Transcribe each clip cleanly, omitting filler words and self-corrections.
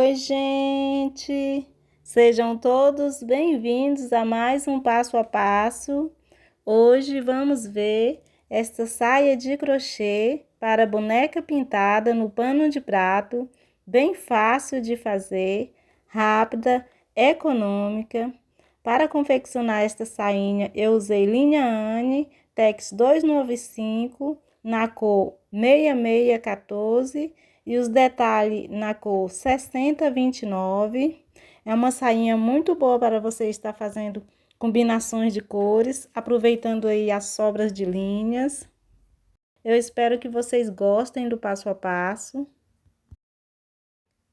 Oi, gente! Sejam todos bem-vindos a mais um passo a passo. Hoje vamos ver esta saia de crochê para boneca pintada no pano de prato, bem fácil de fazer, rápida, econômica. Para confeccionar esta sainha, eu usei linha Anne Tex 295 na cor 6614 e os detalhes na cor 6029. É uma sainha muito boa para você estar fazendo combinações de cores, aproveitando aí as sobras de linhas. Eu espero que vocês gostem do passo a passo.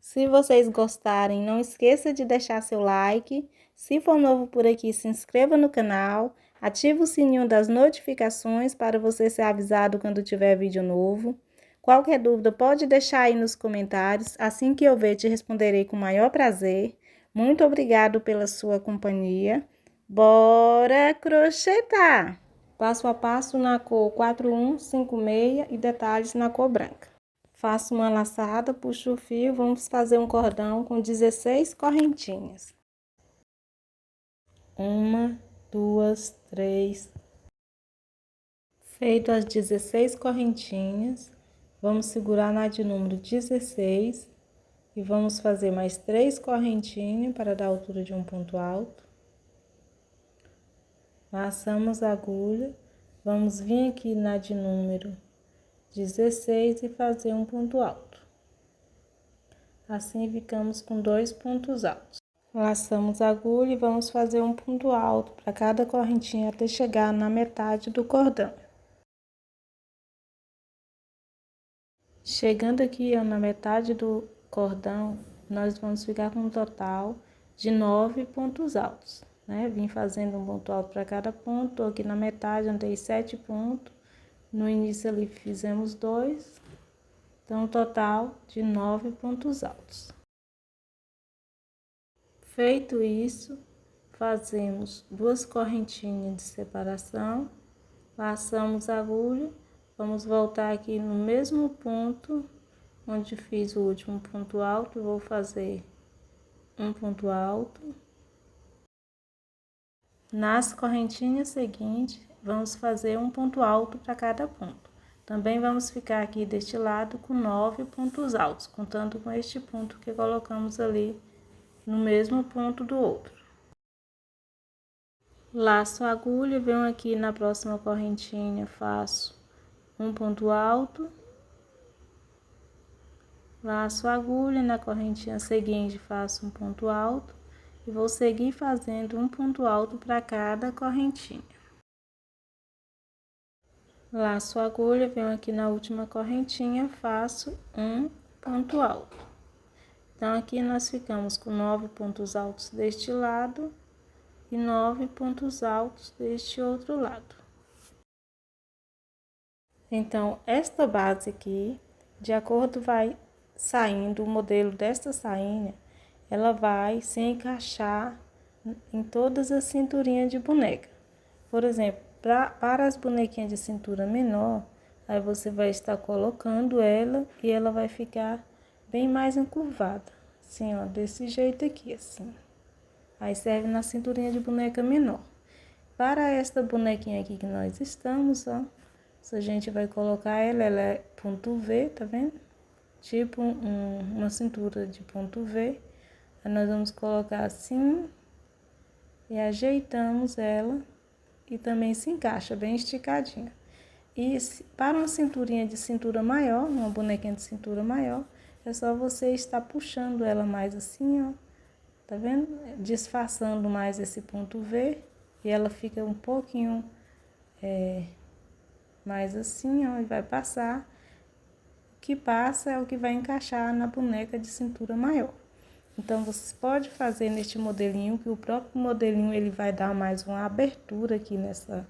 Se vocês gostarem, não esqueça de deixar seu like. Se for novo por aqui, se inscreva no canal. Ative o sininho das notificações para você ser avisado quando tiver vídeo novo. Qualquer dúvida pode deixar aí nos comentários. Assim que eu ver, te responderei com o maior prazer. Muito obrigado pela sua companhia. Bora crochetar! Passo a passo na cor 4156 e detalhes na cor branca. Faço uma laçada, puxo o fio, vamos fazer um cordão com 16 correntinhas. 1, 2, 3. Feito as 16 correntinhas, vamos segurar na de número 16 e vamos fazer mais 3 correntinhas para dar a altura de um ponto alto. Laçamos a agulha, vamos vir aqui na de número 16 e fazer um ponto alto. Assim ficamos com 2 pontos altos. Laçamos a agulha e vamos fazer um ponto alto para cada correntinha até chegar na metade do cordão. Chegando aqui na metade do cordão, nós vamos ficar com um total de 9 pontos altos, né? Vim fazendo um ponto alto para cada ponto, tô aqui na metade, andei 7 pontos, no início ali fizemos 2, então um total de 9 pontos altos. Feito isso, fazemos 2 correntinhas de separação, laçamos a agulha, vamos voltar aqui no mesmo ponto onde fiz o último ponto alto, vou fazer um ponto alto. Nas correntinhas seguintes, vamos fazer um ponto alto para cada ponto. Também vamos ficar aqui deste lado com 9 pontos altos, contando com este ponto que colocamos ali no mesmo ponto do outro. Laço a agulha, venho aqui na próxima correntinha, faço um ponto alto. Laço a agulha, na correntinha seguinte faço um ponto alto e vou seguir fazendo um ponto alto para cada correntinha. Laço a agulha, venho aqui na última correntinha, faço um ponto alto. Então, aqui nós ficamos com 9 pontos altos deste lado e 9 pontos altos deste outro lado. Então, esta base aqui, de acordo vai saindo o modelo desta sainha, ela vai se encaixar em todas as cinturinhas de boneca. Por exemplo, para as bonequinhas de cintura menor, aí você vai estar colocando ela e ela vai ficar bem mais encurvada, assim, ó, desse jeito aqui, assim. Aí serve na cinturinha de boneca menor. Para esta bonequinha aqui que nós estamos, ó, a gente vai colocar ela é ponto V, tá vendo? Tipo uma cintura de ponto V. Aí nós vamos colocar assim e ajeitamos ela e também se encaixa bem esticadinha. E para uma cinturinha de cintura maior, uma bonequinha de cintura maior, é só você estar puxando ela mais assim, ó. Tá vendo? Disfarçando mais esse ponto V e ela fica um pouquinho mais assim, ó, e vai passar. O que passa é o que vai encaixar na boneca de cintura maior. Então, vocês podem fazer neste modelinho, que o próprio modelinho ele vai dar mais uma abertura aqui nessa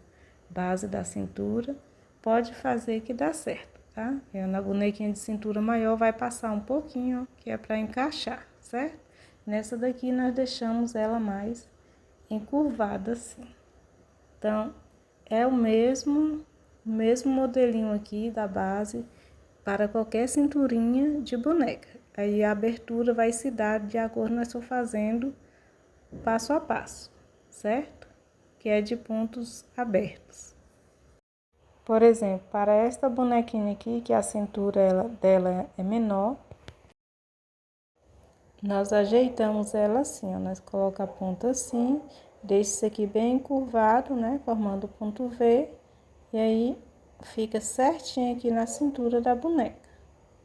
base da cintura. Pode fazer que dá certo, tá? Na bonequinha de cintura maior vai passar um pouquinho, ó, que é para encaixar, certo? Nessa daqui nós deixamos ela mais encurvada assim. Então, é o mesmo modelinho aqui da base para qualquer cinturinha de boneca. aí a abertura vai se dar de acordo nós for fazendo passo a passo, certo? Que é de pontos abertos. Por exemplo, para esta bonequinha aqui, que a cintura dela é menor, nós ajeitamos ela assim, ó, nós colocamos a ponta assim, deixa isso aqui bem curvado, né, formando o ponto V, e aí fica certinho aqui na cintura da boneca,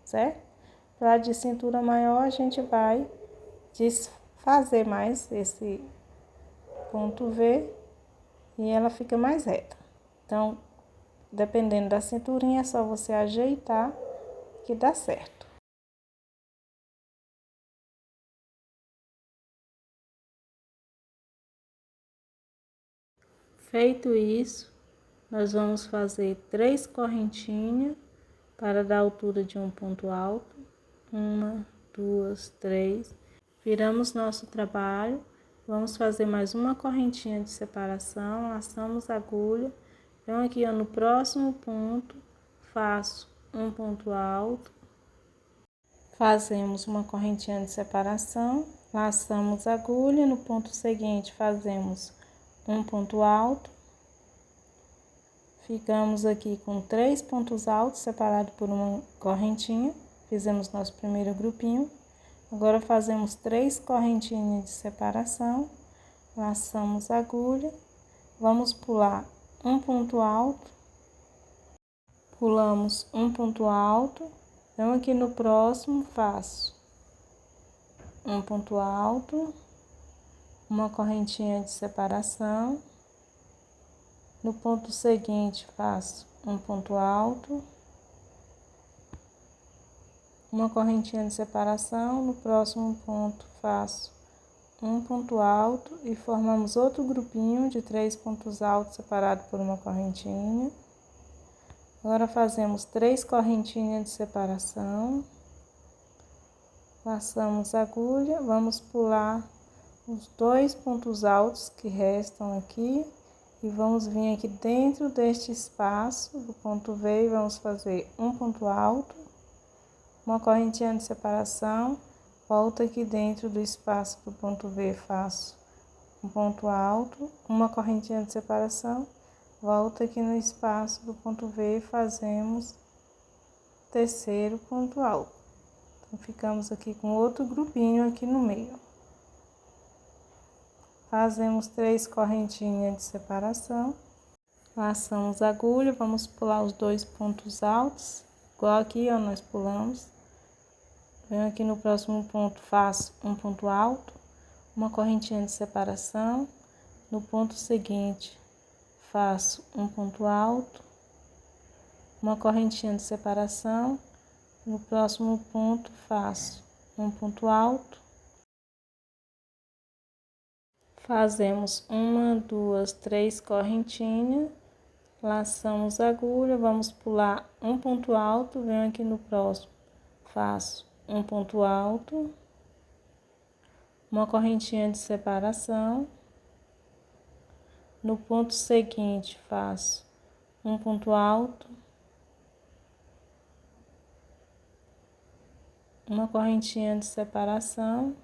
certo? Para de cintura maior, a gente vai desfazer mais esse ponto V e ela fica mais reta. Então, dependendo da cinturinha, é só você ajeitar que dá certo. Feito isso, nós vamos fazer 3 correntinhas para dar altura de um ponto alto. 1, 2, 3. Viramos nosso trabalho. Vamos fazer mais uma correntinha de separação, laçamos a agulha. Venho aqui ó, no próximo ponto, faço um ponto alto. Fazemos uma correntinha de separação, laçamos a agulha. No ponto seguinte, fazemos um ponto alto. Ficamos aqui com 3 pontos altos separados por uma correntinha. Fizemos nosso primeiro grupinho. Agora fazemos 3 correntinhas de separação, laçamos a agulha, vamos pular um ponto alto, pulamos um ponto alto. Então aqui no próximo faço um ponto alto, uma correntinha de separação. No ponto seguinte faço um ponto alto, uma correntinha de separação. No próximo ponto faço um ponto alto e formamos outro grupinho de 3 pontos altos separado por uma correntinha. Agora fazemos 3 correntinhas de separação, laçamos a agulha, vamos pular os 2 pontos altos que restam aqui e vamos vir aqui dentro deste espaço do ponto V e vamos fazer um ponto alto, uma correntinha de separação, volto aqui dentro do espaço do ponto V, faço um ponto alto, uma correntinha de separação, volto aqui no espaço do ponto V e fazemos terceiro ponto alto. Então, ficamos aqui com outro grupinho aqui no meio. Fazemos 3 correntinhas de separação, laçamos a agulha, vamos pular os 2 pontos altos, igual aqui, ó, nós pulamos. Venho aqui no próximo ponto, faço um ponto alto, uma correntinha de separação. No ponto seguinte, faço um ponto alto, uma correntinha de separação. No próximo ponto, faço um ponto alto. Fazemos 1, 2, 3 correntinhas, laçamos a agulha, vamos pular um ponto alto, venho aqui no próximo, faço um ponto alto, uma correntinha de separação. No ponto seguinte, faço um ponto alto, uma correntinha de separação.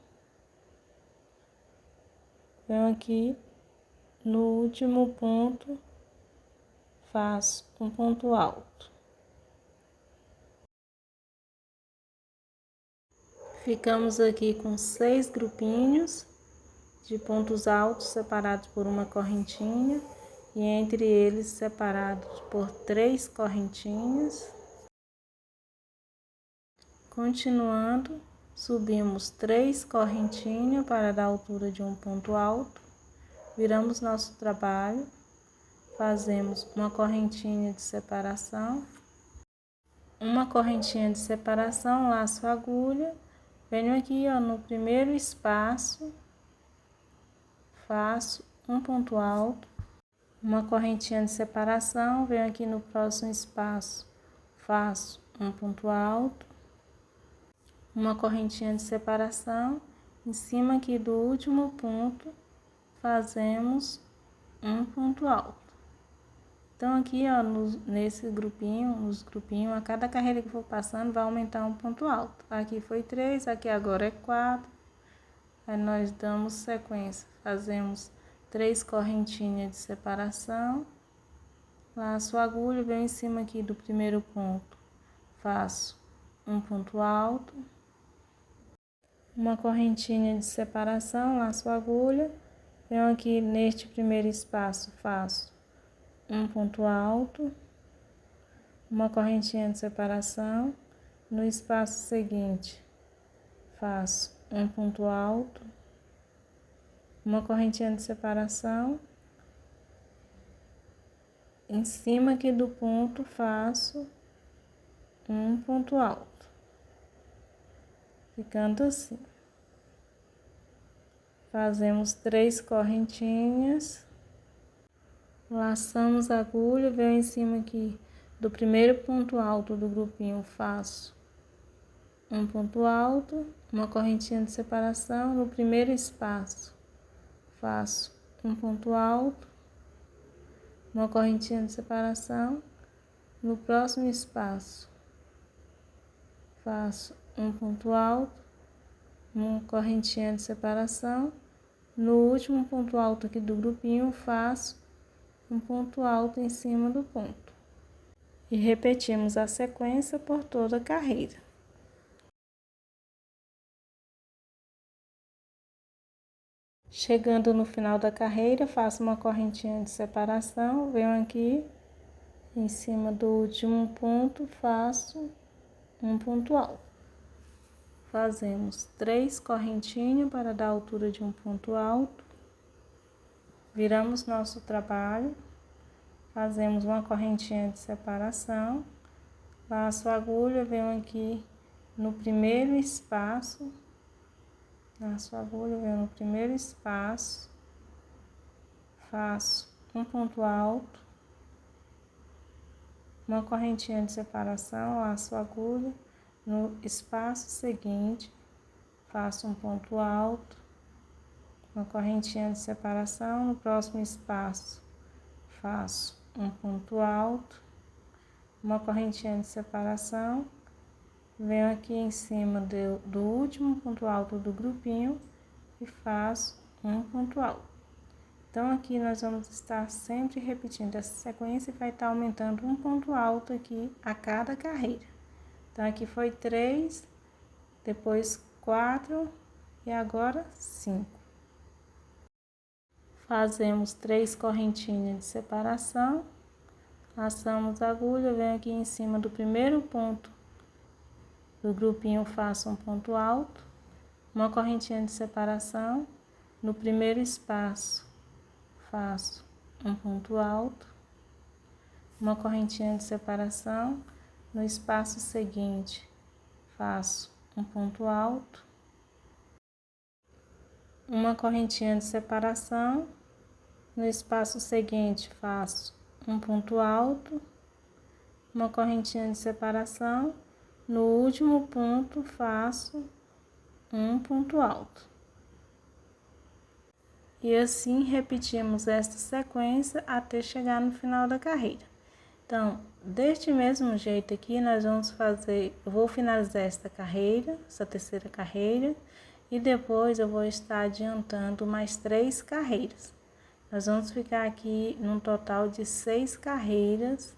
Venho aqui no último ponto, faço um ponto alto. Ficamos aqui com 6 grupinhos de pontos altos separados por uma correntinha e entre eles separados por 3 correntinhas. Continuando, subimos 3 correntinhas para dar altura de um ponto alto, viramos nosso trabalho, fazemos uma correntinha de separação, uma correntinha de separação, laço a agulha, venho aqui ó, no primeiro espaço, faço um ponto alto, uma correntinha de separação, venho aqui no próximo espaço, faço um ponto alto, uma correntinha de separação, em cima aqui do último ponto, fazemos um ponto alto. Então, aqui, ó, nesse grupinho, a cada carreira que for passando, vai aumentar um ponto alto. Aqui foi 3, aqui agora é 4. Aí, nós damos sequência. Fazemos 3 correntinhas de separação. Laço a agulha, venho em cima aqui do primeiro ponto. Faço um ponto alto. Uma correntinha de separação, laço a agulha. Venho aqui neste primeiro espaço, faço um ponto alto, uma correntinha de separação. No espaço seguinte, faço um ponto alto, uma correntinha de separação. Em cima aqui do ponto, faço um ponto alto, ficando assim. Fazemos 3 correntinhas. Laçamos a agulha, venho em cima aqui do primeiro ponto alto do grupinho, faço um ponto alto, uma correntinha de separação. No primeiro espaço, faço um ponto alto, uma correntinha de separação. No próximo espaço, faço um ponto alto, uma correntinha de separação. No último ponto alto aqui do grupinho, faço um ponto alto em cima do ponto. E repetimos a sequência por toda a carreira. Chegando no final da carreira, faço uma correntinha de separação, venho aqui em cima do último ponto, faço um ponto alto. Fazemos 3 correntinhas para dar a altura de um ponto alto. Viramos nosso trabalho, fazemos uma correntinha de separação, laço a agulha, venho aqui no primeiro espaço, laço a agulha, venho no primeiro espaço, faço um ponto alto, uma correntinha de separação, laço a agulha, no espaço seguinte, faço um ponto alto, uma correntinha de separação. No próximo espaço, faço um ponto alto, uma correntinha de separação. Venho aqui em cima do último ponto alto do grupinho e faço um ponto alto. Então, aqui nós vamos estar sempre repetindo essa sequência e vai estar aumentando um ponto alto aqui a cada carreira. Então, aqui foi 3, depois 4 e agora 5. Fazemos 3 correntinhas de separação, laçamos a agulha, venho aqui em cima do primeiro ponto do grupinho, faço um ponto alto, uma correntinha de separação. No primeiro espaço, faço um ponto alto, uma correntinha de separação. No espaço seguinte, faço um ponto alto, uma correntinha de separação. No espaço seguinte, faço um ponto alto, uma correntinha de separação. No último ponto, faço um ponto alto. E assim repetimos esta sequência até chegar no final da carreira. Então, deste mesmo jeito aqui, nós vamos fazer, eu vou finalizar esta carreira, essa terceira carreira, e depois eu vou estar adiantando mais 3 carreiras. Nós vamos ficar aqui num total de 6 carreiras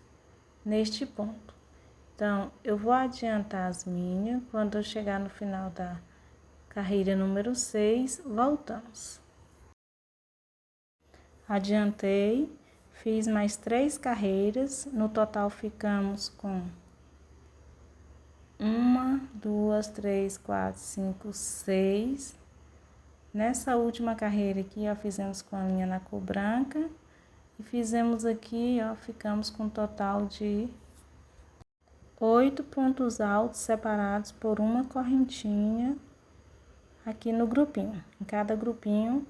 neste ponto. Então, eu vou adiantar as minhas, quando eu chegar no final da carreira número 6, voltamos. Adiantei, fiz mais 3 carreiras, no total ficamos com 1, 2, 3, 4, 5, 6. Nessa última carreira aqui, ó, fizemos com a linha na cor branca e fizemos aqui, ó, ficamos com um total de 8 pontos altos separados por uma correntinha aqui no grupinho. Em cada grupinho,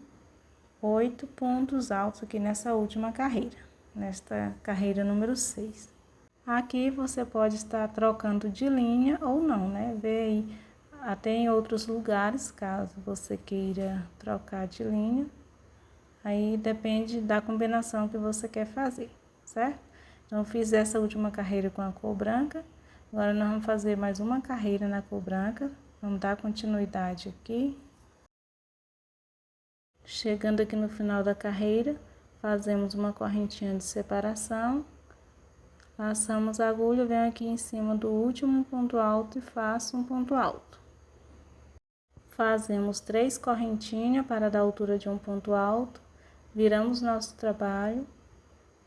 8 pontos altos aqui nessa última carreira, nesta carreira número 6. Aqui você pode estar trocando de linha ou não, né? Vê aí, até em outros lugares, caso você queira trocar de linha. Aí depende da combinação que você quer fazer, certo? Então, fiz essa última carreira com a cor branca. Agora, nós vamos fazer mais uma carreira na cor branca. Vamos dar continuidade aqui. Chegando aqui no final da carreira, fazemos uma correntinha de separação. Passamos a agulha, venho aqui em cima do último ponto alto e faço um ponto alto. Fazemos 3 correntinhas para dar a altura de um ponto alto. Viramos nosso trabalho.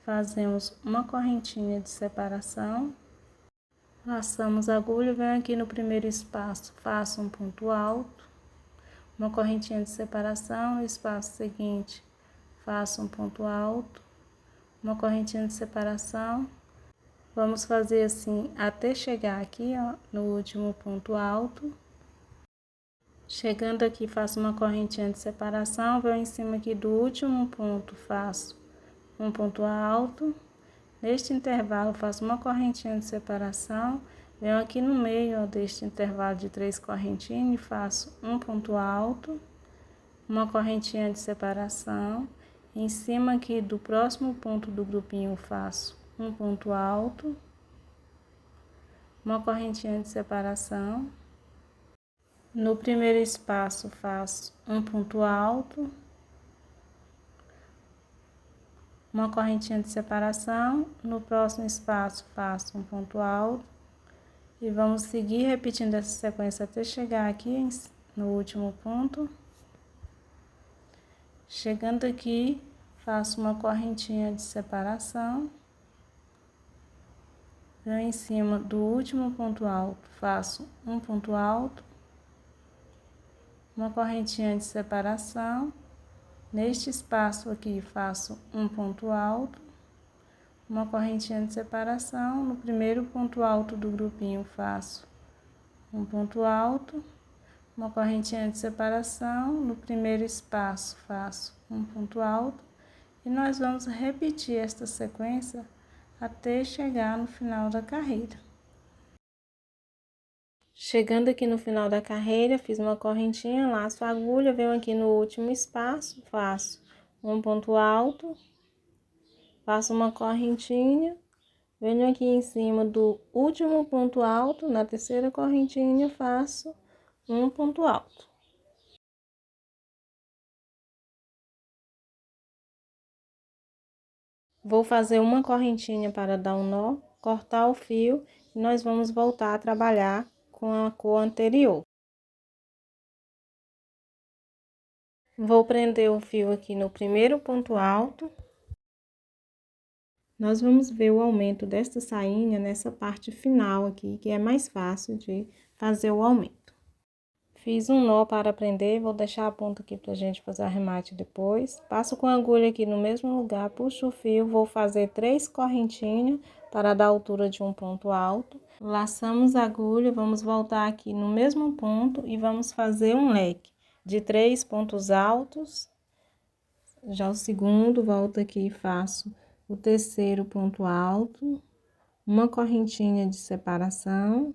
Fazemos uma correntinha de separação. Passamos a agulha, venho aqui no primeiro espaço, faço um ponto alto, uma correntinha de separação. No espaço seguinte, faço um ponto alto, uma correntinha de separação. Vamos fazer assim até chegar aqui, ó, no último ponto alto. Chegando aqui, faço uma correntinha de separação, venho em cima aqui do último ponto, faço um ponto alto. Neste intervalo, faço uma correntinha de separação, venho aqui no meio, ó, deste intervalo de 3 correntinhas e faço um ponto alto, uma correntinha de separação. Em cima aqui do próximo ponto do grupinho, faço um ponto alto, uma correntinha de separação. No primeiro espaço, faço um ponto alto, uma correntinha de separação. No próximo espaço, faço um ponto alto e vamos seguir repetindo essa sequência até chegar aqui no último ponto. Chegando aqui, faço uma correntinha de separação, venho em cima do último ponto alto, faço um ponto alto, uma correntinha de separação. Neste espaço aqui, faço um ponto alto, uma correntinha de separação. No primeiro ponto alto do grupinho, faço um ponto alto, uma correntinha de separação. No primeiro espaço, faço um ponto alto. E nós vamos repetir esta sequência até chegar no final da carreira. Chegando aqui no final da carreira, fiz uma correntinha, laço a agulha, venho aqui no último espaço, faço um ponto alto, faço uma correntinha, venho aqui em cima do último ponto alto, na terceira correntinha, faço um ponto alto. Vou fazer uma correntinha para dar um nó, cortar o fio e nós vamos voltar a trabalhar com a cor anterior. Vou prender o fio aqui no primeiro ponto alto. Nós vamos ver o aumento desta sainha nessa parte final aqui, que é mais fácil de fazer o aumento. Fiz um nó para prender, vou deixar a ponta aqui pra gente fazer o arremate depois. Passo com a agulha aqui no mesmo lugar, puxo o fio, vou fazer 3 correntinhas para dar a altura de um ponto alto. Laçamos a agulha, vamos voltar aqui no mesmo ponto e vamos fazer um leque de 3 pontos altos. Já o segundo, volto aqui e faço o terceiro ponto alto, uma correntinha de separação.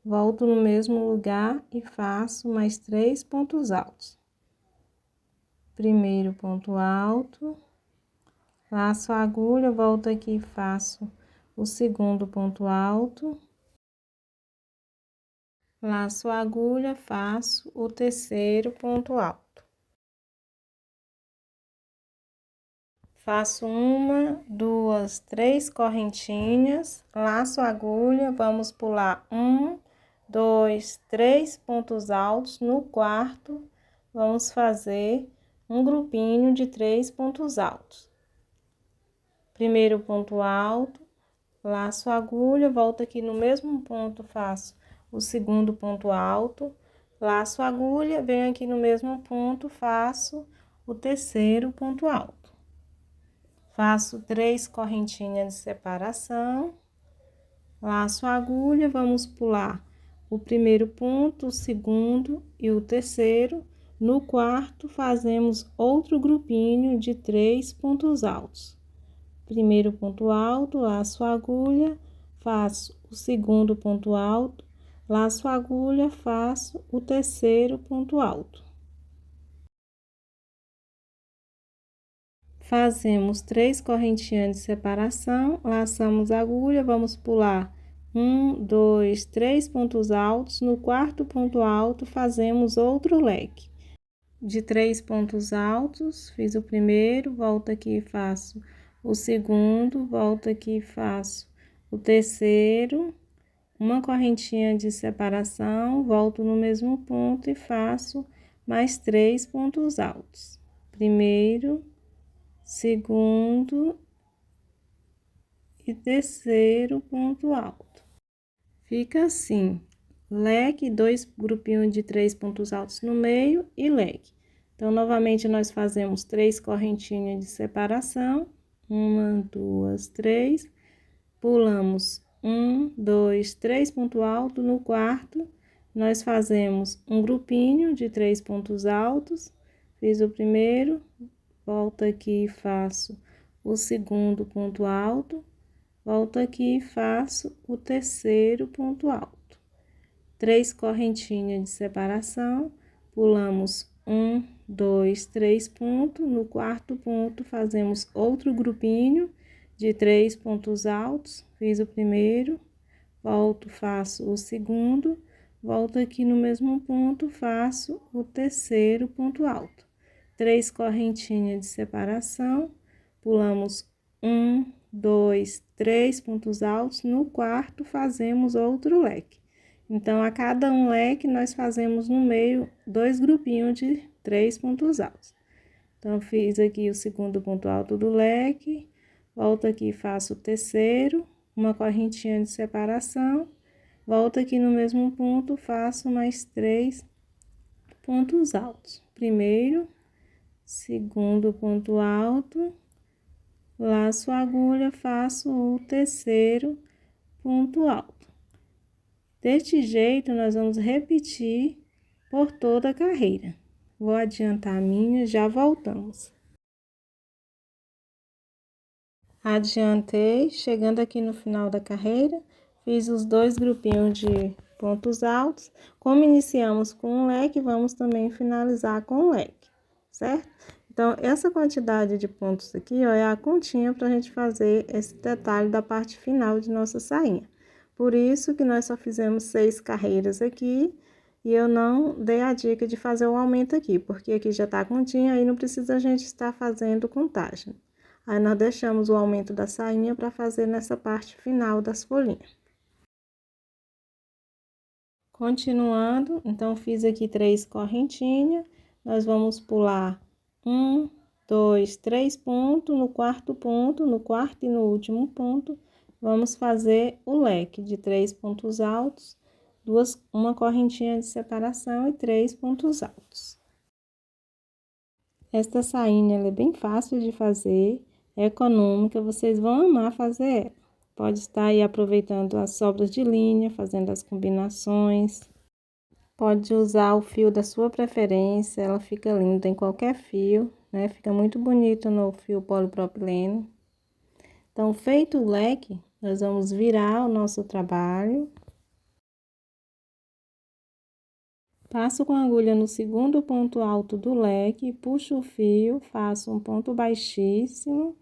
Volto no mesmo lugar e faço mais 3 pontos altos. Primeiro ponto alto, laço a agulha, volto aqui e faço o segundo ponto alto. Laço a agulha, faço o terceiro ponto alto. Faço uma, duas, 3 correntinhas, laço a agulha, vamos pular 1, 2, 3 pontos altos. No quarto, vamos fazer um grupinho de 3 pontos altos. Primeiro ponto alto, laço a agulha, volto aqui no mesmo ponto, faço o segundo ponto alto, laço a agulha, venho aqui no mesmo ponto, faço o terceiro ponto alto. Faço 3 correntinhas de separação, laço a agulha, vamos pular o primeiro ponto, o segundo e o terceiro. No quarto, fazemos outro grupinho de 3 pontos altos. Primeiro ponto alto, laço a agulha, faço o segundo ponto alto, laço a agulha, faço o terceiro ponto alto. Fazemos 3 correntinhas de separação, laçamos a agulha, vamos pular 1, 2, 3 pontos altos. No quarto ponto alto, fazemos outro leque de 3 pontos altos. Fiz o primeiro, volto aqui e faço o segundo, volto aqui e faço o terceiro, uma correntinha de separação, volto no mesmo ponto e faço mais 3 pontos altos. Primeiro, segundo e terceiro ponto alto. Fica assim, leque, 2 grupinhos de 3 pontos altos no meio e leque. Então, novamente, nós fazemos 3 correntinhas de separação, 1, 2, 3, pulamos 1, 2, 3 pontos altos. No quarto, nós fazemos um grupinho de 3 pontos altos, fiz o primeiro, volto aqui e faço o segundo ponto alto, volto aqui e faço o terceiro ponto alto. 3 correntinhas de separação, pulamos 1, 2, 3 pontos. No quarto ponto, fazemos outro grupinho de 3 pontos altos, fiz o primeiro, volto, faço o segundo, volto aqui no mesmo ponto, faço o terceiro ponto alto. 3 correntinhas de separação, pulamos 1, 2, 3 pontos altos. No quarto, fazemos outro leque. Então, a cada um leque, nós fazemos no meio 2 grupinhos de 3 pontos altos. Então, fiz aqui o segundo ponto alto do leque, volto aqui e faço o terceiro, uma correntinha de separação, volto aqui no mesmo ponto, faço mais 3 pontos altos. Primeiro, segundo ponto alto, laço a agulha, faço o terceiro ponto alto. Deste jeito, nós vamos repetir por toda a carreira. Vou adiantar a minha, já voltamos. Adiantei, chegando aqui no final da carreira, fiz os 2 grupinhos de pontos altos. Como iniciamos com um leque, vamos também finalizar com um leque, certo? Então, essa quantidade de pontos aqui, ó, é a continha para a gente fazer esse detalhe da parte final de nossa sainha. Por isso que nós só fizemos 6 carreiras aqui, e eu não dei a dica de fazer o aumento aqui, porque aqui já tá a continha, aí não precisa a gente estar fazendo contagem. Aí, nós deixamos o aumento da sainha para fazer nessa parte final das folhinhas. Continuando, então, fiz aqui 3 correntinhas, nós vamos pular 1, 2, 3 pontos. No quarto ponto, no quarto e no último ponto, vamos fazer o leque de 3 pontos altos, uma correntinha de separação e 3 pontos altos. Esta sainha, ela é bem fácil de fazer, é econômica, vocês vão amar fazer ela. Pode estar aí aproveitando as sobras de linha, fazendo as combinações. Pode usar o fio da sua preferência, ela fica linda em qualquer fio, né? Fica muito bonito no fio polipropileno. Então, feito o leque, nós vamos virar o nosso trabalho. Passo com a agulha no segundo ponto alto do leque, puxo o fio, faço um ponto baixíssimo.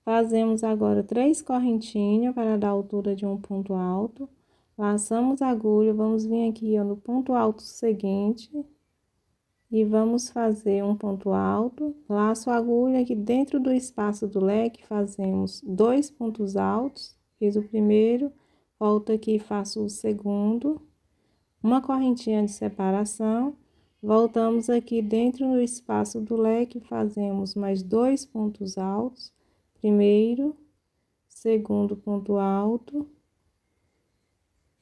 Fazemos agora 3 correntinhas para dar a altura de um ponto alto. Laçamos a agulha, vamos vir aqui, ó, no ponto alto seguinte. E vamos fazer um ponto alto. Laço a agulha aqui dentro do espaço do leque, fazemos 2 pontos altos. Fiz o primeiro, volto aqui e faço o segundo. Uma correntinha de separação, voltamos aqui dentro do espaço do leque, fazemos mais 2 pontos altos, primeiro, segundo ponto alto,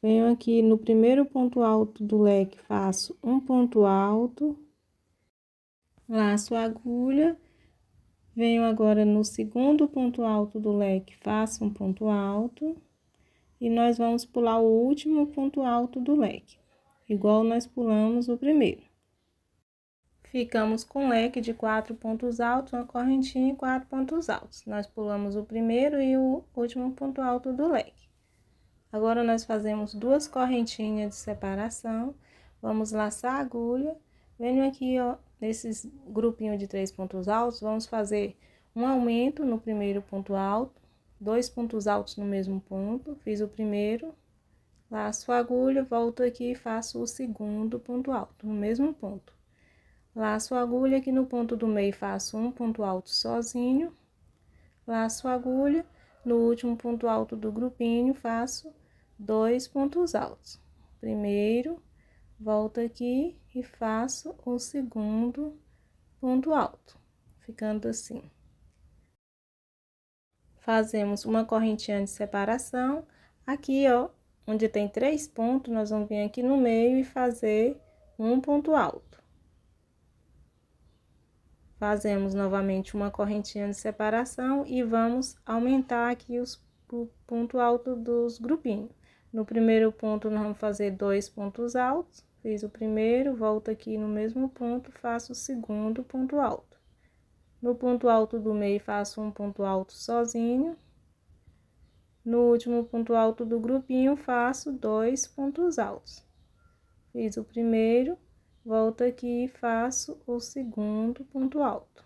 venho aqui no primeiro ponto alto do leque, faço um ponto alto, laço a agulha, venho agora no segundo ponto alto do leque, faço um ponto alto, e nós vamos pular o último ponto alto do leque, igual nós pulamos o primeiro. Ficamos com leque de 4 pontos altos, uma correntinha e 4 pontos altos. Nós pulamos o primeiro e o último ponto alto do leque. Agora, nós fazemos 2 correntinhas de separação, vamos laçar a agulha, venho aqui, ó, nesses grupinhos de 3 pontos altos, vamos fazer um aumento no primeiro ponto alto, 2 pontos altos no mesmo ponto, fiz o primeiro, laço a agulha, volto aqui e faço o segundo ponto alto, no mesmo ponto. Laço a agulha aqui no ponto do meio, faço um ponto alto sozinho, laço a agulha, no último ponto alto do grupinho, faço 2 pontos altos. Primeiro, volto aqui e faço o segundo ponto alto, ficando assim. Fazemos uma correntinha de separação, aqui, ó, onde tem 3 pontos, nós vamos vir aqui no meio e fazer um ponto alto. Fazemos novamente uma correntinha de separação e vamos aumentar aqui o ponto alto dos grupinhos. No primeiro ponto, nós vamos fazer 2 pontos altos, fiz o primeiro, volto aqui no mesmo ponto, faço o segundo ponto alto. No ponto alto do meio, faço um ponto alto sozinho. No último ponto alto do grupinho, faço 2 pontos altos. Fiz o primeiro, volto aqui e faço o segundo ponto alto.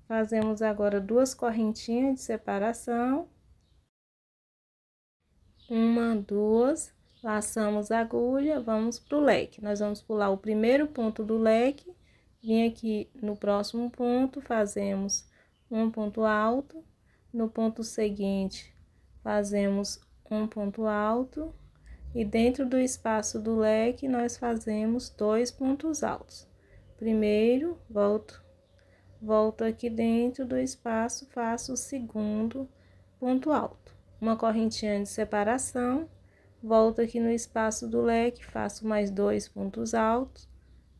Fazemos agora 2 correntinhas de separação. 1, 2, laçamos a agulha, vamos pro leque. Nós vamos pular o primeiro ponto do leque, vim aqui no próximo ponto, fazemos um ponto alto, no ponto seguinte, fazemos um ponto alto, e dentro do espaço do leque, nós fazemos 2 pontos altos. Primeiro, volto aqui dentro do espaço, faço o segundo ponto alto. Uma correntinha de separação, volto aqui no espaço do leque, faço mais 2 pontos altos,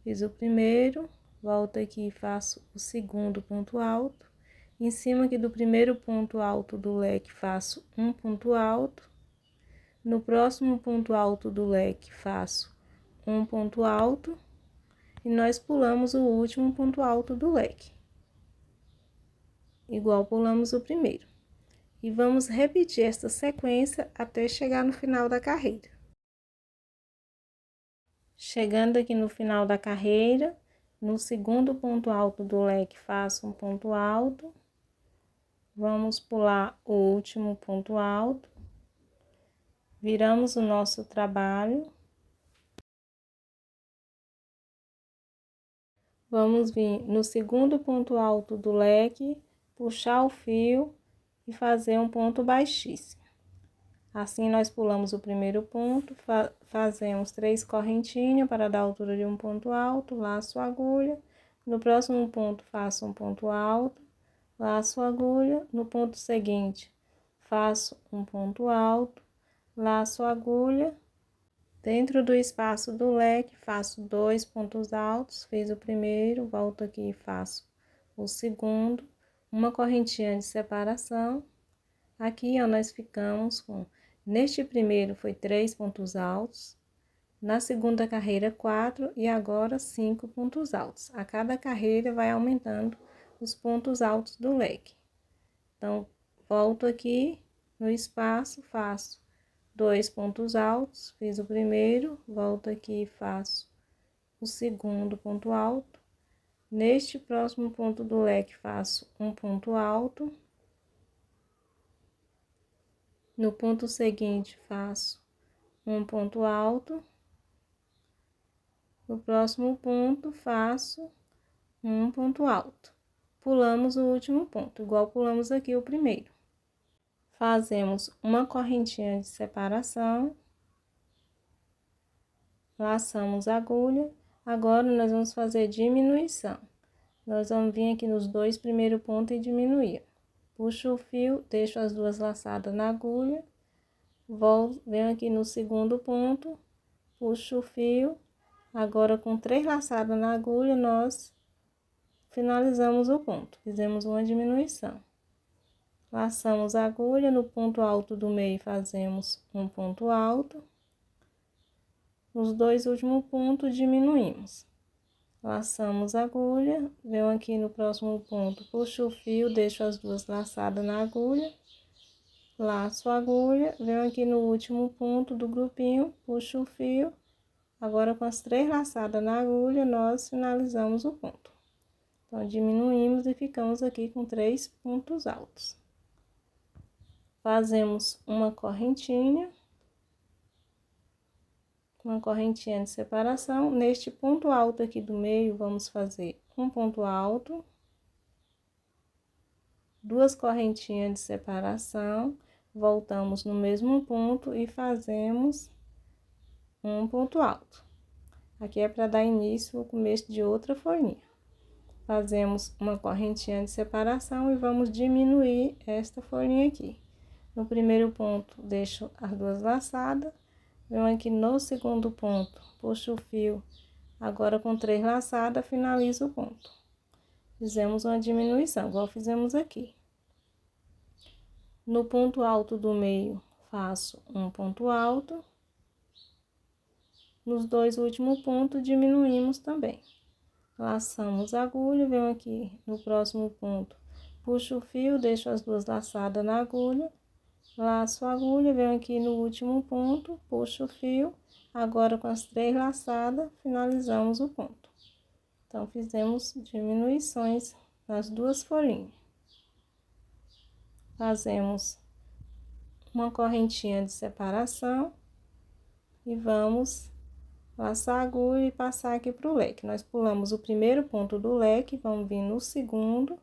fiz o primeiro, volto aqui e faço o segundo ponto alto. Em cima aqui do primeiro ponto alto do leque, faço um ponto alto. No próximo ponto alto do leque, faço um ponto alto. E nós pulamos o último ponto alto do leque, igual pulamos o primeiro. E vamos repetir esta sequência até chegar no final da carreira. Chegando aqui no final da carreira, no segundo ponto alto do leque, faço um ponto alto. Vamos pular o último ponto alto. Viramos o nosso trabalho. Vamos vir no segundo ponto alto do leque, puxar o fio e fazer um ponto baixíssimo. Assim, nós pulamos o primeiro ponto, fazemos 3 correntinhas para dar a altura de um ponto alto, laço a agulha. No próximo ponto, faço um ponto alto, laço a agulha. No ponto seguinte, faço um ponto alto, laço a agulha. Dentro do espaço do leque, faço 2 pontos altos, fiz o primeiro, volto aqui e faço o segundo, uma correntinha de separação. Aqui, ó, nós ficamos com, neste primeiro foi 3 pontos altos, na segunda carreira 4 e agora 5 pontos altos. A cada carreira vai aumentando os pontos altos do leque. Então, volto aqui no espaço, faço 2 pontos altos, fiz o primeiro, volto aqui e faço o segundo ponto alto. Neste próximo ponto do leque, faço um ponto alto. No ponto seguinte, faço um ponto alto. No próximo ponto, faço um ponto alto. Pulamos o último ponto, igual pulamos aqui o primeiro. Fazemos uma correntinha de separação. Laçamos a agulha. Agora, nós vamos fazer diminuição. Nós vamos vir aqui nos 2 primeiros pontos e diminuir. Puxo o fio, deixo as 2 laçadas na agulha. Venho aqui no segundo ponto, puxo o fio. Agora, com 3 laçadas na agulha, nós finalizamos o ponto. Fizemos uma diminuição. Laçamos a agulha, no ponto alto do meio, fazemos um ponto alto. Nos 2 últimos pontos, diminuímos. Laçamos a agulha, venho aqui no próximo ponto, puxo o fio, deixo as 2 laçadas na agulha, laço a agulha, venho aqui no último ponto do grupinho, puxo o fio, Agora, com as 3 laçadas na agulha, nós finalizamos o ponto. Então, diminuímos e ficamos aqui com 3 pontos altos. Fazemos uma correntinha de separação. Neste ponto alto aqui do meio, vamos fazer um ponto alto, 2 correntinhas de separação, voltamos no mesmo ponto e fazemos um ponto alto. Aqui é para dar início ao começo de outra folhinha. Fazemos uma correntinha de separação e vamos diminuir esta folhinha aqui. No primeiro ponto, deixo as 2 laçadas, venho aqui no segundo ponto, puxo o fio, agora com 3 laçadas, finalizo o ponto. Fizemos uma diminuição, igual fizemos aqui. No ponto alto do meio, faço um ponto alto. Nos 2 últimos pontos, diminuímos também. Laçamos a agulha, venho aqui no próximo ponto, puxo o fio, deixo as 2 laçadas na agulha, laço a agulha, venho aqui no último ponto, puxo o fio, agora com as 3 laçadas, finalizamos o ponto. Então, fizemos diminuições nas 2 folhinhas. Fazemos uma correntinha de separação e vamos laçar a agulha e passar aqui pro leque. Nós pulamos o primeiro ponto do leque, vamos vir no segundo,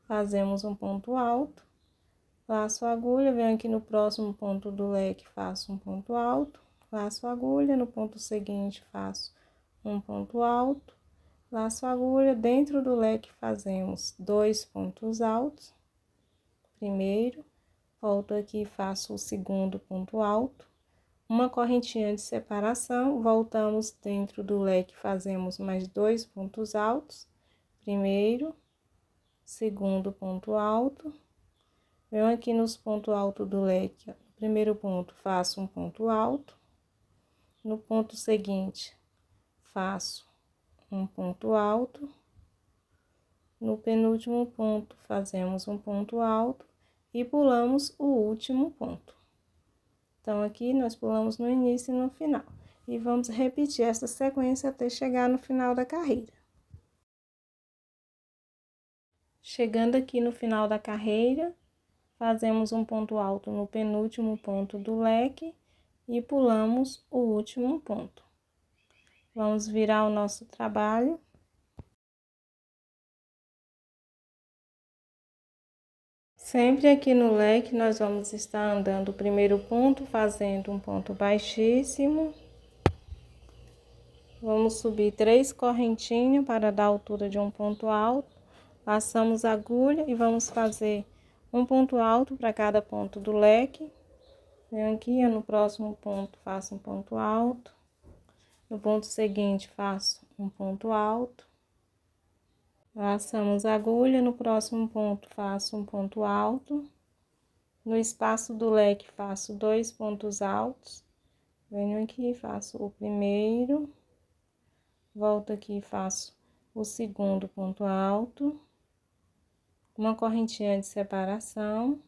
fazemos um ponto alto, laço a agulha, venho aqui no próximo ponto do leque, faço um ponto alto, laço a agulha, no ponto seguinte faço um ponto alto, laço a agulha, dentro do leque fazemos 2 pontos altos, primeiro, volto aqui e faço o segundo ponto alto, uma correntinha de separação, voltamos dentro do leque, fazemos mais 2 pontos altos, primeiro, segundo ponto alto, venho aqui nos pontos altos do leque, no primeiro ponto faço um ponto alto, no ponto seguinte faço um ponto alto, no penúltimo ponto fazemos um ponto alto e pulamos o último ponto. Então, aqui nós pulamos no início e no final. E vamos repetir essa sequência até chegar no final da carreira. Chegando aqui no final da carreira, fazemos um ponto alto no penúltimo ponto do leque e pulamos o último ponto. Vamos virar o nosso trabalho. Sempre aqui no leque, nós vamos estar andando o primeiro ponto, fazendo um ponto baixíssimo. Vamos subir 3 correntinhas para dar a altura de um ponto alto. Passamos a agulha e vamos fazer um ponto alto para cada ponto do leque. Venho aqui, no próximo ponto, faço um ponto alto. No ponto seguinte, faço um ponto alto. Laçamos a agulha, no próximo ponto faço um ponto alto, no espaço do leque faço 2 pontos altos, venho aqui, faço o primeiro, volto aqui e faço o segundo ponto alto, uma correntinha de separação,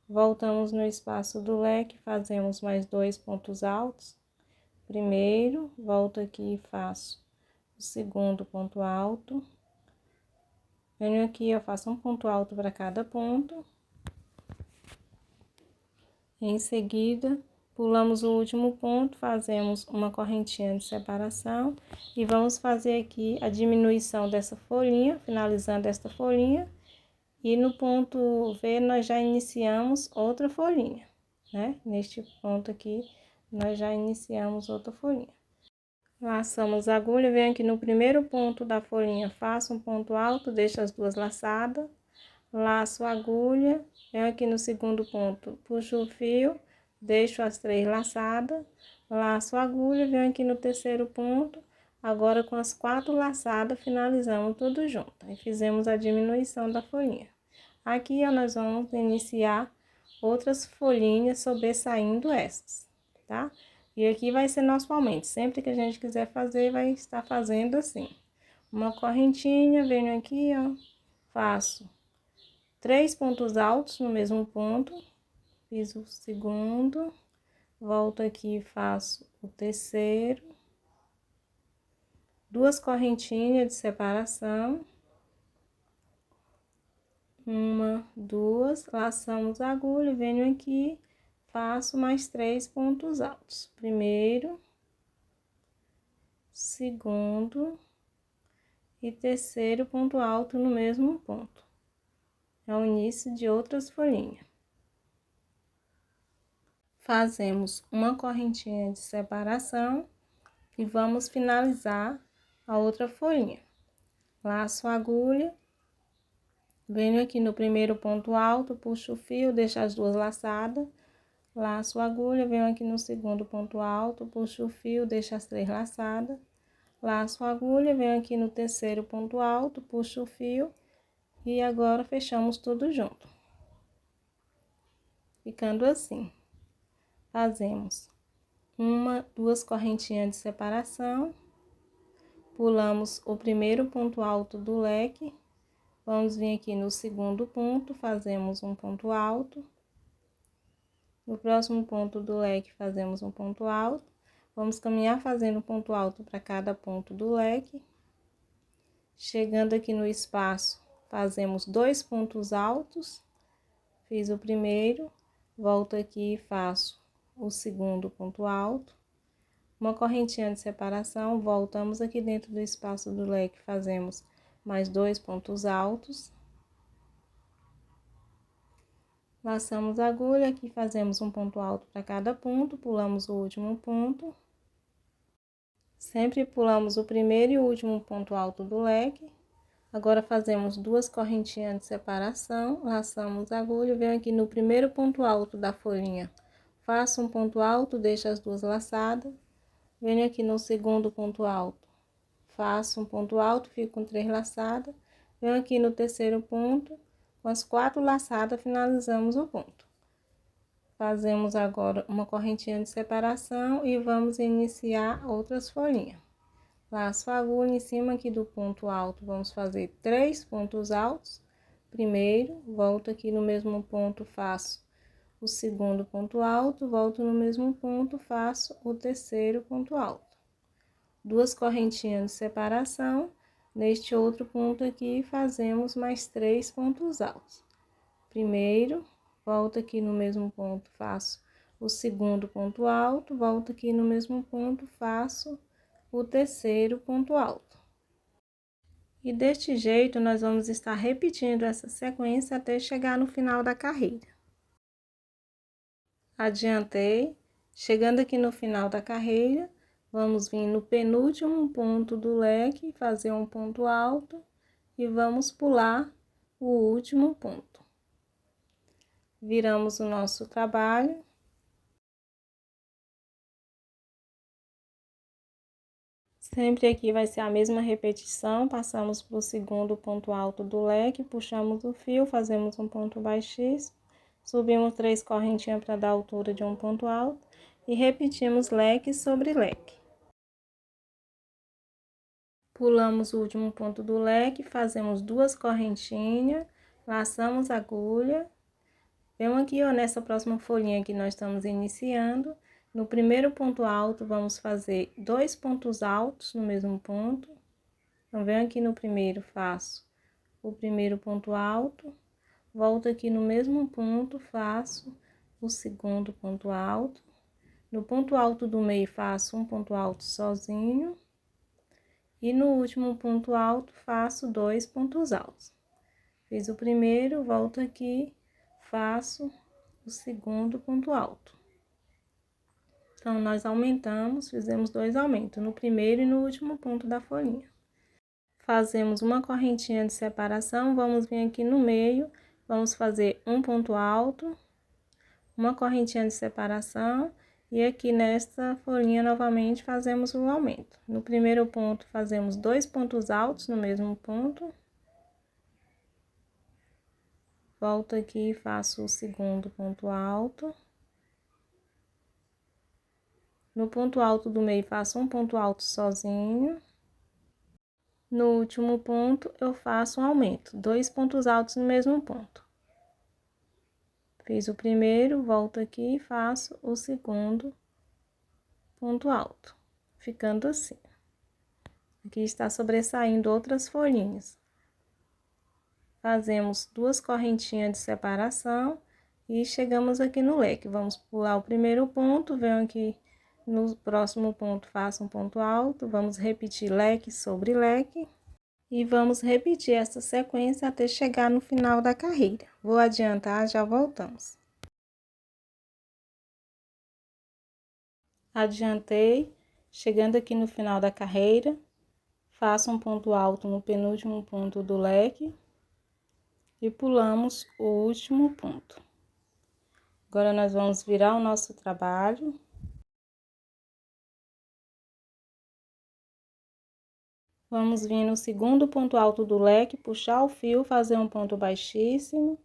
voltamos no espaço do leque, fazemos mais 2 pontos altos, primeiro, volto aqui e faço o segundo ponto alto. Venho aqui, eu faço um ponto alto para cada ponto. Em seguida, pulamos o último ponto, fazemos uma correntinha de separação e vamos fazer aqui a diminuição dessa folhinha, finalizando esta folhinha. E no ponto V, nós já iniciamos outra folhinha, né? Neste ponto aqui, nós já iniciamos outra folhinha. Laçamos a agulha, venho aqui no primeiro ponto da folhinha, faço um ponto alto, deixo as 2 laçadas, laço a agulha, venho aqui no segundo ponto, puxo o fio, deixo as 3 laçadas, laço a agulha, venho aqui no terceiro ponto, agora com as 4 laçadas, finalizamos tudo junto, aí fizemos a diminuição da folhinha. Aqui, ó, nós vamos iniciar outras folhinhas sobressaindo essas, tá? E aqui vai ser nosso aumento, sempre que a gente quiser fazer, vai estar fazendo assim. Uma correntinha, venho aqui, ó, faço 3 pontos altos no mesmo ponto, fiz o segundo, volto aqui e faço o terceiro, 2 correntinhas de separação, 1, 2, laçamos a agulha, venho aqui, faço mais 3 pontos altos. Primeiro, segundo e terceiro ponto alto no mesmo ponto. É o início de outras folhinhas. Fazemos uma correntinha de separação e vamos finalizar a outra folhinha. Laço a agulha, venho aqui no primeiro ponto alto, puxo o fio, deixo as 2 laçadas, laço a agulha, venho aqui no segundo ponto alto, puxo o fio, deixo as 3 laçadas, laço a agulha, venho aqui no terceiro ponto alto, puxo o fio e agora fechamos tudo junto. Ficando assim. Fazemos 1, 2 correntinhas de separação, pulamos o primeiro ponto alto do leque, vamos vir aqui no segundo ponto, fazemos um ponto alto, no próximo ponto do leque fazemos um ponto alto, vamos caminhar fazendo ponto alto para cada ponto do leque, chegando aqui no espaço, fazemos 2 pontos altos, fiz o primeiro, volto aqui e faço o segundo ponto alto, uma correntinha de separação, voltamos aqui dentro do espaço do leque, fazemos mais 2 pontos altos, laçamos a agulha, aqui fazemos um ponto alto para cada ponto, pulamos o último ponto, sempre pulamos o primeiro e o último ponto alto do leque, agora fazemos 2 correntinhas de separação, laçamos a agulha, venho aqui no primeiro ponto alto da folhinha, faço um ponto alto, deixo as 2 laçadas, venho aqui no segundo ponto alto, faço um ponto alto, fico com 3 laçadas, venho aqui no terceiro ponto, com as 4 laçadas finalizamos o ponto. Fazemos agora uma correntinha de separação e vamos iniciar outras folhinhas. Laço a agulha em cima aqui do ponto alto, vamos fazer 3 pontos altos. Primeiro, volto aqui no mesmo ponto, faço o segundo ponto alto, volto no mesmo ponto, faço o terceiro ponto alto. 2 correntinhas de separação, neste outro ponto aqui, fazemos mais 3 pontos altos. Primeiro, volto aqui no mesmo ponto, faço o segundo ponto alto, volto aqui no mesmo ponto, faço o terceiro ponto alto. E deste jeito, nós vamos estar repetindo essa sequência até chegar no final da carreira. Adiantei, chegando aqui no final da carreira, vamos vir no penúltimo ponto do leque, fazer um ponto alto e vamos pular o último ponto. Viramos o nosso trabalho. Sempre aqui vai ser a mesma repetição, passamos para o segundo ponto alto do leque, puxamos o fio, fazemos um ponto baixíssimo, subimos 3 correntinhas para dar a altura de um ponto alto e repetimos leque sobre leque. Pulamos o último ponto do leque, fazemos 2 correntinhas, laçamos a agulha. Vemos aqui, ó, nessa próxima folhinha que nós estamos iniciando, no primeiro ponto alto, vamos fazer 2 pontos altos no mesmo ponto. Então, venho aqui no primeiro, faço o primeiro ponto alto, volto aqui no mesmo ponto, faço o segundo ponto alto. No ponto alto do meio, faço um ponto alto sozinho. E no último ponto alto, faço 2 pontos altos. Fiz o primeiro, volto aqui, faço o segundo ponto alto. Então, nós aumentamos, fizemos 2 aumentos, no primeiro e no último ponto da folhinha. Fazemos uma correntinha de separação, vamos vir aqui no meio, vamos fazer um ponto alto, uma correntinha de separação, e aqui nesta folhinha, novamente, fazemos o aumento. No primeiro ponto, fazemos 2 pontos altos no mesmo ponto. Volto aqui e faço o segundo ponto alto. No ponto alto do meio, faço um ponto alto sozinho. No último ponto, eu faço um aumento, 2 pontos altos no mesmo ponto. Fiz o primeiro, volto aqui e faço o segundo ponto alto, ficando assim. Aqui está sobressaindo outras folhinhas. Fazemos 2 correntinhas de separação e chegamos aqui no leque. Vamos pular o primeiro ponto, venho aqui no próximo ponto, faço um ponto alto, vamos repetir leque sobre leque. E vamos repetir essa sequência até chegar no final da carreira. Vou adiantar, já voltamos. Adiantei, chegando aqui no final da carreira, faço um ponto alto no penúltimo ponto do leque e pulamos o último ponto. Agora, nós vamos virar o nosso trabalho. Vamos vir no segundo ponto alto do leque, puxar o fio, fazer um ponto baixíssimo.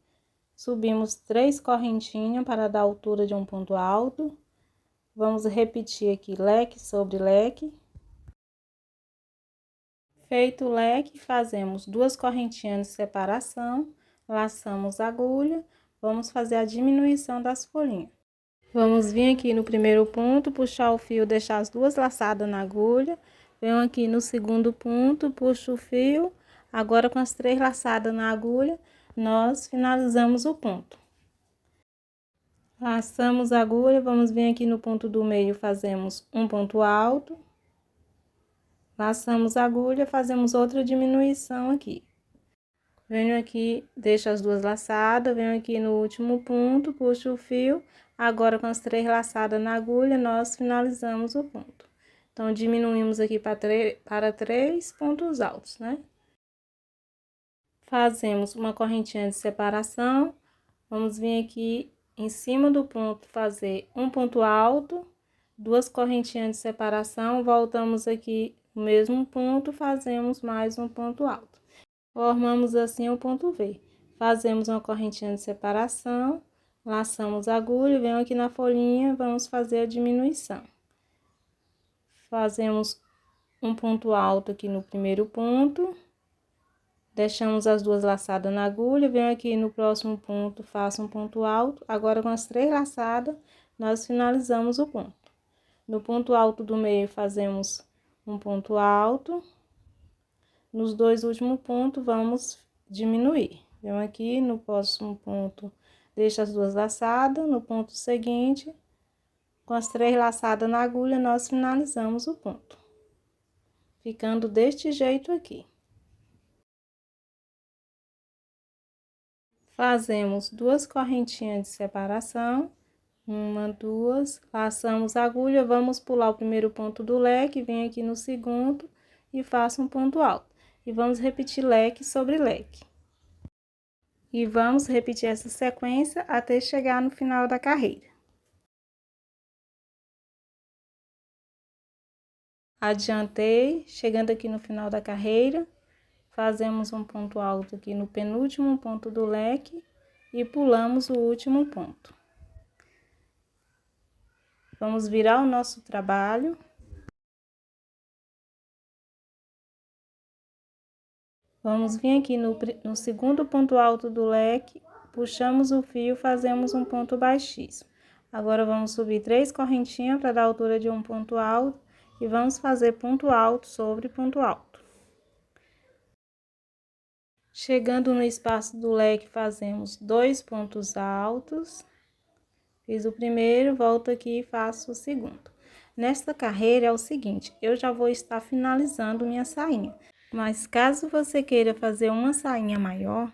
Subimos 3 correntinhas para dar a altura de um ponto alto. Vamos repetir aqui leque sobre leque. Feito o leque, fazemos 2 correntinhas de separação, laçamos a agulha, vamos fazer a diminuição das folhinhas. Vamos vir aqui no primeiro ponto, puxar o fio, deixar as 2 laçadas na agulha. Venho aqui no segundo ponto, puxo o fio, agora com as 3 laçadas na agulha, nós finalizamos o ponto. Laçamos a agulha, vamos vir aqui no ponto do meio, fazemos um ponto alto. Laçamos a agulha, fazemos outra diminuição aqui. Venho aqui, deixo as 2 laçadas, venho aqui no último ponto, puxo o fio. Agora, com as 3 laçadas na agulha, nós finalizamos o ponto. Então, diminuímos aqui para 3 pontos altos, né? Fazemos uma correntinha de separação. Vamos vir aqui em cima do ponto, fazer um ponto alto, 2 correntinhas de separação, voltamos aqui no mesmo ponto, fazemos mais um ponto alto. Formamos assim o ponto V. Fazemos uma correntinha de separação, laçamos a agulha, venho aqui na folhinha, vamos fazer a diminuição. Fazemos um ponto alto aqui no primeiro ponto, deixamos as 2 laçadas na agulha, venho aqui no próximo ponto, faço um ponto alto. Agora, com as 3 laçadas, nós finalizamos o ponto. No ponto alto do meio, fazemos um ponto alto. Nos 2 últimos pontos, vamos diminuir. Venho aqui no próximo ponto, deixo as 2 laçadas. No ponto seguinte, com as 3 laçadas na agulha, nós finalizamos o ponto. Ficando deste jeito aqui. Fazemos 2 correntinhas de separação, 1, 2, laçamos a agulha, vamos pular o primeiro ponto do leque, venho aqui no segundo e faço um ponto alto. E vamos repetir leque sobre leque. E vamos repetir essa sequência até chegar no final da carreira. Adiantei, chegando aqui no final da carreira, fazemos um ponto alto aqui no penúltimo ponto do leque e pulamos o último ponto. Vamos virar o nosso trabalho. Vamos vir aqui no segundo ponto alto do leque, puxamos o fio, fazemos um ponto baixíssimo. Agora, vamos subir 3 correntinhas para dar a altura de um ponto alto e vamos fazer ponto alto sobre ponto alto. Chegando no espaço do leque, fazemos 2 pontos altos. Fiz o primeiro, volto aqui e faço o segundo. Nesta carreira é o seguinte, eu já vou estar finalizando minha sainha. Mas caso você queira fazer uma sainha maior,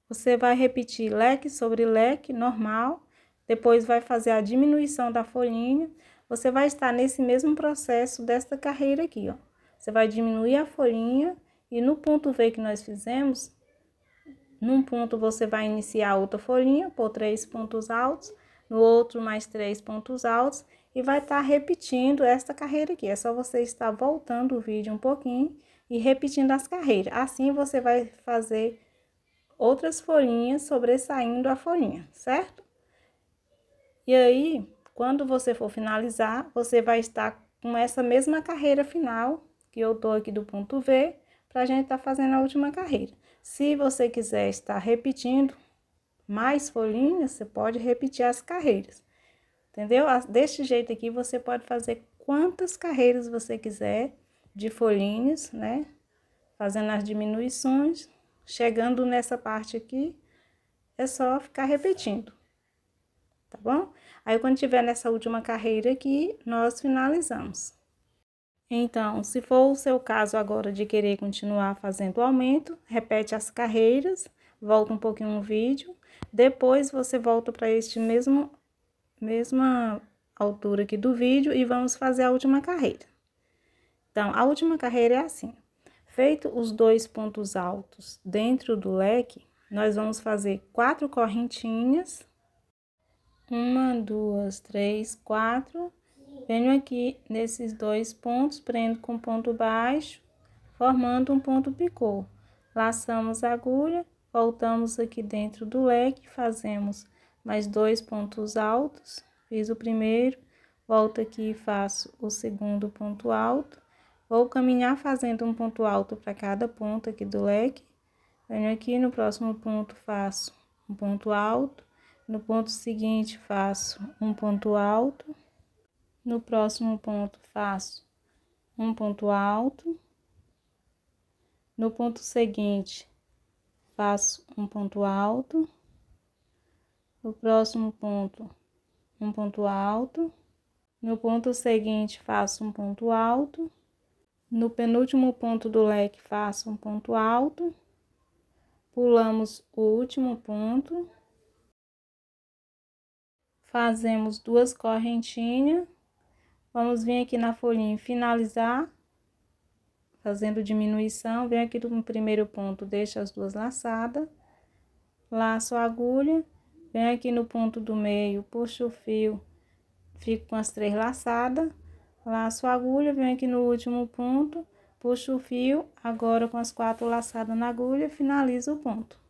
você vai repetir leque sobre leque normal, depois vai fazer a diminuição da folhinha. Você vai estar nesse mesmo processo desta carreira aqui, ó. Você vai diminuir a folhinha e no ponto V que nós fizemos, num ponto você vai iniciar outra folhinha por 3 pontos altos, no outro mais 3 pontos altos e vai estar repetindo esta carreira aqui. É só você estar voltando o vídeo um pouquinho e repetindo as carreiras. Assim, você vai fazer outras folhinhas sobressaindo a folhinha, certo? E aí, quando você for finalizar, você vai estar com essa mesma carreira final, que eu tô aqui do ponto V, pra gente tá fazendo a última carreira. Se você quiser estar repetindo mais folhinhas, você pode repetir as carreiras, entendeu? Deste jeito aqui, você pode fazer quantas carreiras você quiser, de folhinhas, né? Fazendo as diminuições. Chegando nessa parte aqui, é só ficar repetindo, tá bom? Aí, quando tiver nessa última carreira aqui, nós finalizamos. Então, se for o seu caso agora de querer continuar fazendo o aumento, repete as carreiras, volta um pouquinho no vídeo, depois você volta para este mesma altura aqui do vídeo e vamos fazer a última carreira. Então, a última carreira é assim: feito os 2 pontos altos dentro do leque, nós vamos fazer 4 correntinhas. 1, 2, 3, 4. Venho aqui nesses 2 pontos, prendo com ponto baixo, formando um ponto picô. Laçamos a agulha, voltamos aqui dentro do leque, fazemos mais 2 pontos altos. Fiz o primeiro, volto aqui e faço o segundo ponto alto. Vou caminhar fazendo um ponto alto para cada ponto aqui do leque. Venho aqui no próximo ponto, faço um ponto alto. No ponto seguinte, faço um ponto alto. No próximo ponto, faço um ponto alto. No ponto seguinte, faço um ponto alto. No próximo ponto, um ponto alto. No ponto seguinte, faço um ponto alto. No penúltimo ponto do leque, faço um ponto alto. Pulamos o último ponto. Fazemos 2 correntinhas. Vamos vir aqui na folhinha finalizar, fazendo diminuição. Vem aqui do primeiro ponto, deixa as 2 laçadas, laço a agulha, vem aqui no ponto do meio, puxo o fio, fico com as 3 laçadas, laço a agulha, vem aqui no último ponto, puxo o fio, agora com as 4 laçadas na agulha, finalizo o ponto.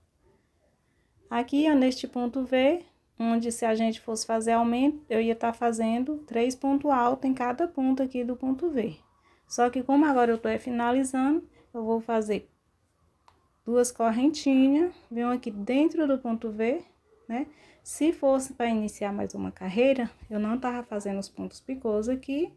Aqui, ó, neste ponto V, onde se a gente fosse fazer aumento, eu ia estar fazendo 3 pontos altos em cada ponto aqui do ponto V. Só que como agora eu tô finalizando, eu vou fazer 2 correntinhas, venho aqui dentro do ponto V, né? Se fosse para iniciar mais uma carreira, eu não tava fazendo os pontos picôs aqui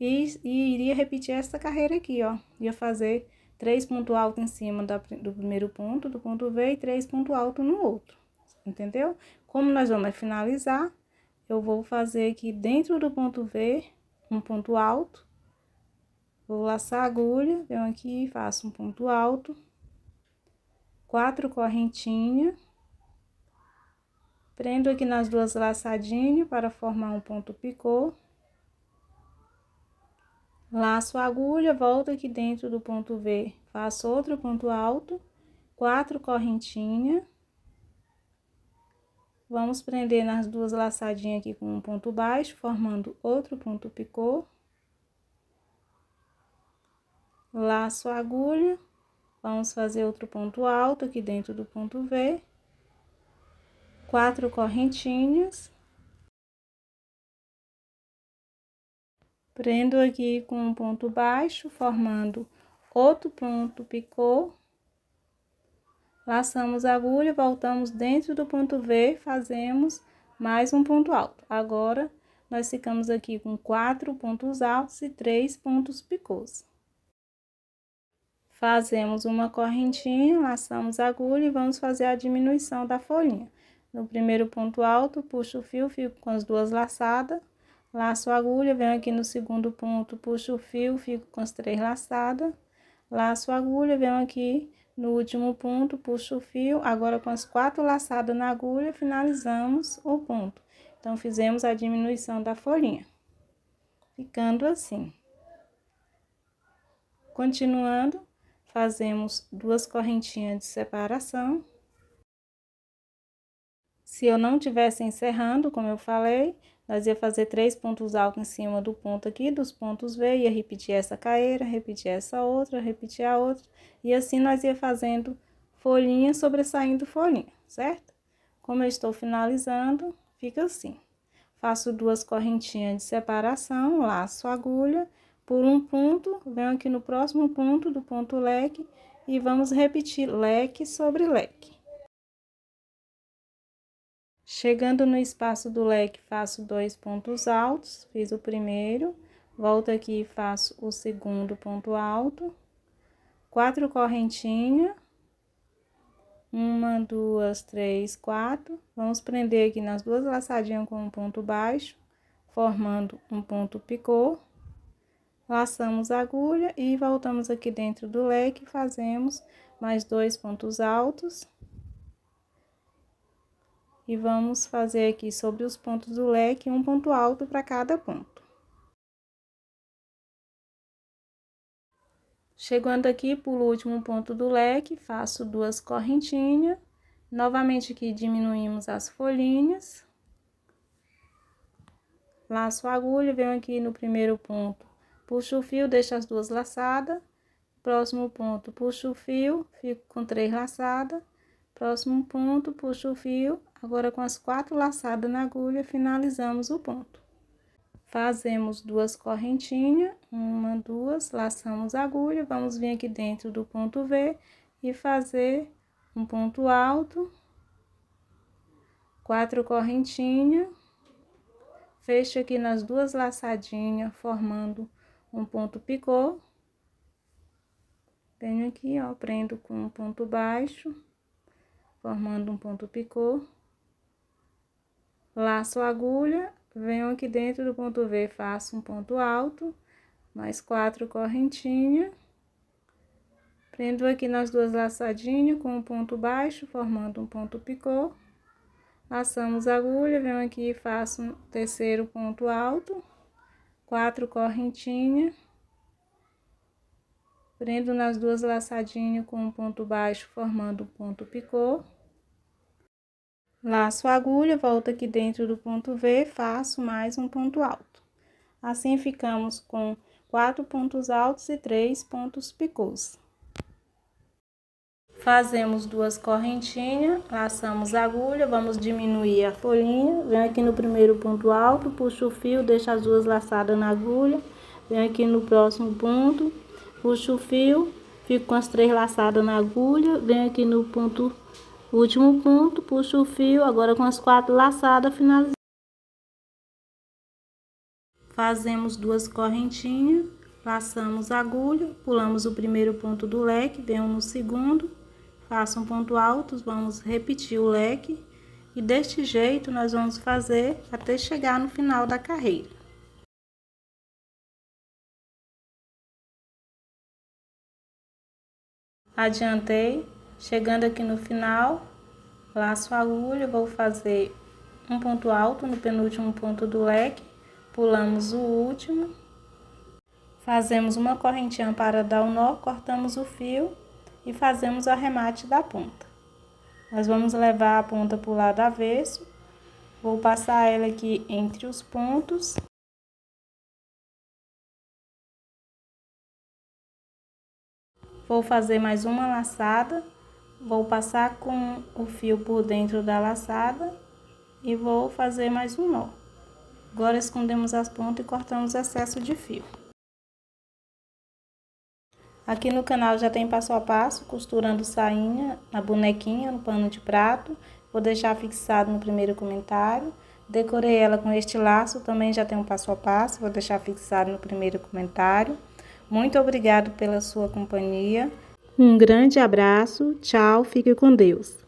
e iria repetir essa carreira aqui, ó. Ia fazer 3 pontos altos em cima do primeiro ponto, do ponto V, e 3 pontos altos no outro, entendeu? Como nós vamos finalizar, eu vou fazer aqui dentro do ponto V, um ponto alto. Vou laçar a agulha, venho aqui e faço um ponto alto. 4 correntinhas. Prendo aqui nas 2 laçadinhas para formar um ponto picô. Laço a agulha, volto aqui dentro do ponto V, faço outro ponto alto, 4 correntinhas. Vamos prender nas 2 laçadinhas aqui com um ponto baixo, formando outro ponto picô. Laço a agulha, vamos fazer outro ponto alto aqui dentro do ponto V. 4 correntinhas. Prendo aqui com um ponto baixo, formando outro ponto picô. Laçamos a agulha, voltamos dentro do ponto V, fazemos mais um ponto alto. Agora, nós ficamos aqui com 4 pontos altos e 3 pontos picôs. Fazemos uma correntinha, laçamos a agulha e vamos fazer a diminuição da folhinha. No primeiro ponto alto, puxo o fio, fico com as 2 laçadas, laço a agulha, venho aqui no segundo ponto, puxo o fio, fico com as 3 laçadas, laço a agulha, venho aqui no último ponto, puxo o fio, agora com as 4 laçadas na agulha, finalizamos o ponto. Então, fizemos a diminuição da folhinha, ficando assim. Continuando, fazemos 2 correntinhas de separação. Se eu não tivesse encerrando, como eu falei, nós ia fazer 3 pontos altos em cima do ponto aqui, dos pontos V, ia repetir essa carreira, repetir essa outra, repetir a outra, e assim nós ia fazendo folhinha sobressaindo folhinha, certo? Como eu estou finalizando, fica assim. Faço 2 correntinhas de separação, laço a agulha, por um ponto, venho aqui no próximo ponto do ponto leque, e vamos repetir leque sobre leque. Chegando no espaço do leque, faço 2 pontos altos, fiz o primeiro, Volto aqui e faço o segundo ponto alto, 4 correntinhas, 1, 2, 3, 4. Vamos prender aqui nas 2 laçadinhas com um ponto baixo, formando um ponto picô. Laçamos a agulha e voltamos aqui dentro do leque, fazemos mais 2 pontos altos. E vamos fazer aqui sobre os pontos do leque um ponto alto para cada ponto. Chegando aqui por último ponto do leque, faço 2 correntinhas. Novamente aqui diminuímos as folhinhas. Laço a agulha, venho aqui no primeiro ponto, puxo o fio, deixo as 2 laçadas. Próximo ponto, puxo o fio, fico com 3 laçadas. Próximo ponto, puxo o fio, agora com as 4 laçadas na agulha, finalizamos o ponto. Fazemos 2 correntinhas, 1, 2, laçamos a agulha, vamos vir aqui dentro do ponto V e fazer um ponto alto, 4 correntinhas, fecho aqui nas 2 laçadinhas, formando um ponto picô. Venho aqui, ó, prendo com um ponto baixo, formando um ponto picô. Laço a agulha, venho aqui dentro do ponto V, faço um ponto alto, mais 4 correntinhas. Prendo aqui nas 2 laçadinhas com um ponto baixo, formando um ponto picô. Laçamos a agulha, venho aqui e faço um terceiro ponto alto, 4 correntinhas. Prendo nas 2 laçadinhas com um ponto baixo, formando um ponto picô. Laço a agulha, volto aqui dentro do ponto V, faço mais um ponto alto. Assim ficamos com 4 pontos altos e 3 pontos picôs. Fazemos 2 correntinhas, laçamos a agulha, vamos diminuir a folhinha, venho aqui no primeiro ponto alto, puxo o fio, deixo as 2 laçadas na agulha, venho aqui no próximo ponto, puxo o fio, fico com as 3 laçadas na agulha, venho aqui no ponto, último ponto, puxo o fio, agora com as 4 laçadas, finalizamos. Fazemos 2 correntinhas, laçamos a agulha, pulamos o primeiro ponto do leque, venho no segundo, faço um ponto alto, vamos repetir o leque e deste jeito nós vamos fazer até chegar no final da carreira. Adiantei, chegando aqui no final, laço a agulha, vou fazer um ponto alto no penúltimo ponto do leque, pulamos o último, fazemos uma correntinha para dar o nó, cortamos o fio e fazemos o arremate da ponta. Nós vamos levar a ponta para o lado avesso, vou passar ela aqui entre os pontos. Vou fazer mais uma laçada, vou passar com o fio por dentro da laçada e vou fazer mais um nó. Agora escondemos as pontas e cortamos o excesso de fio. Aqui no canal já tem passo a passo, costurando sainha na bonequinha, no pano de prato. Vou deixar fixado no primeiro comentário. Decorei ela com este laço, também já tem um passo a passo, vou deixar fixado no primeiro comentário. Muito obrigado pela sua companhia. Um grande abraço, tchau, fique com Deus.